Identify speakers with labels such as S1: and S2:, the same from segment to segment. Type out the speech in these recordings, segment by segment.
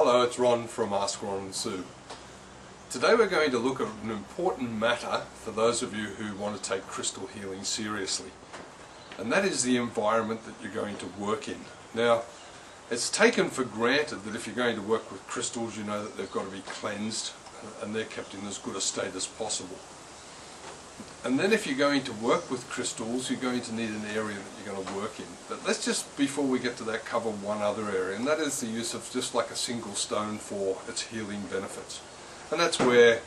S1: Hello, it's Ron from Ask Ron and Sue. Today we're going to look at an important matter for those of you who want to take crystal healing seriously, and that is the environment that you're going to work in. Now, it's taken for granted that if you're going to work with crystals, you know that they've got to be cleansed and they're kept in as good a state as possible. And then if you're going to work with crystals, you're going to need an area that you're going to work in. But let's just, before we get to that, cover one other area, and that is the use of just like a single stone for its healing benefits. And that's where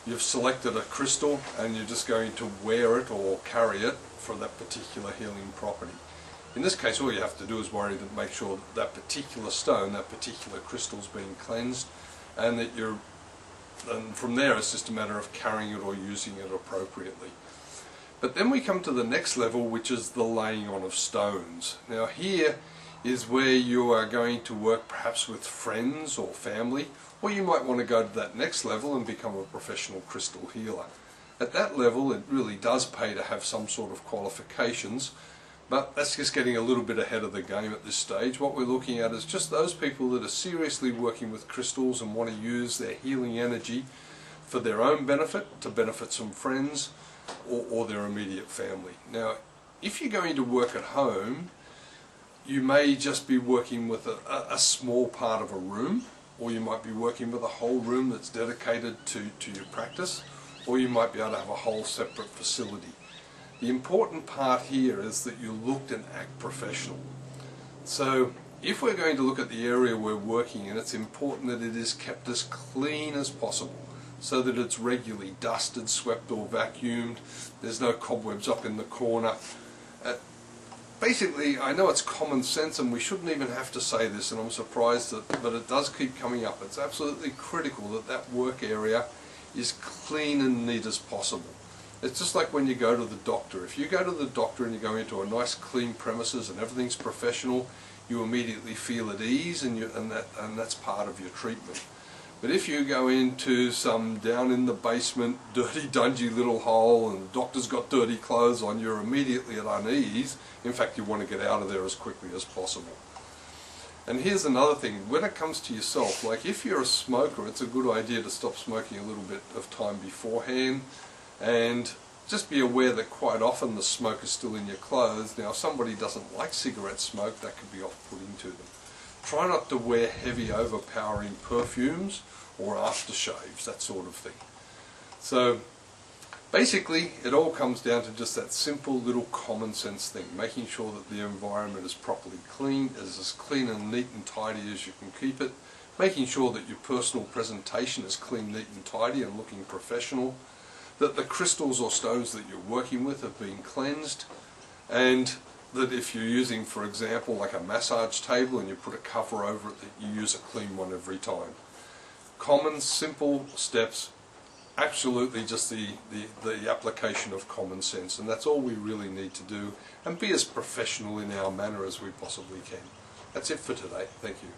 S1: you've selected a crystal and you're just going to wear it or carry it for that particular healing property. In this case, all you have to do is make sure that that particular stone, that particular crystal is being cleansed, and that and from there it's just a matter of carrying it or using it appropriately. But then we come to the next level, which is the laying on of stones. Now here is where you are going to work perhaps with friends or family, or you might want to go to that next level and become a professional crystal healer. At that level it really does pay to have some sort of qualifications, but that's just getting a little bit ahead of the game at this stage. What we're looking at is just those people that are seriously working with crystals and want to use their healing energy for their own benefit, to benefit some friends or their immediate family. Now, if you're going to work at home, you may just be working with a small part of a room, or you might be working with a whole room that's dedicated to your practice, or you might be able to have a whole separate facility. The important part here is that you look and act professional. So if we're going to look at the area we're working in, it's important that it is kept as clean as possible, so that it's regularly dusted, swept or vacuumed. There's no cobwebs up in the corner. Basically, I know it's common sense and we shouldn't even have to say this, and I'm surprised but it does keep coming up. It's absolutely critical that that work area is clean and neat as possible. It's just like when you go to the doctor. If you go to the doctor and you go into a nice clean premises and everything's professional, you immediately feel at ease, and that's part of your treatment. But if you go into some down in the basement, dirty, dungy little hole, and the doctor's got dirty clothes on, you're immediately at unease. In fact, you want to get out of there as quickly as possible. And here's another thing, when it comes to yourself, like if you're a smoker, it's a good idea to stop smoking a little bit of time beforehand, and just be aware that quite often the smoke is still in your clothes. Now, if somebody doesn't like cigarette smoke, that could be off-putting to them. Try not to wear heavy, overpowering perfumes or aftershaves, that sort of thing. So basically, it all comes down to just that simple little common sense thing, making sure that the environment is properly clean, is as clean and neat and tidy as you can keep it, making sure that your personal presentation is clean, neat and tidy and looking professional, that the crystals or stones that you're working with have been cleansed, and that if you're using, for example, like a massage table and you put a cover over it, that you use a clean one every time. Common, simple steps, absolutely just the application of common sense, and that's all we really need to do, and be as professional in our manner as we possibly can. That's it for today. Thank you.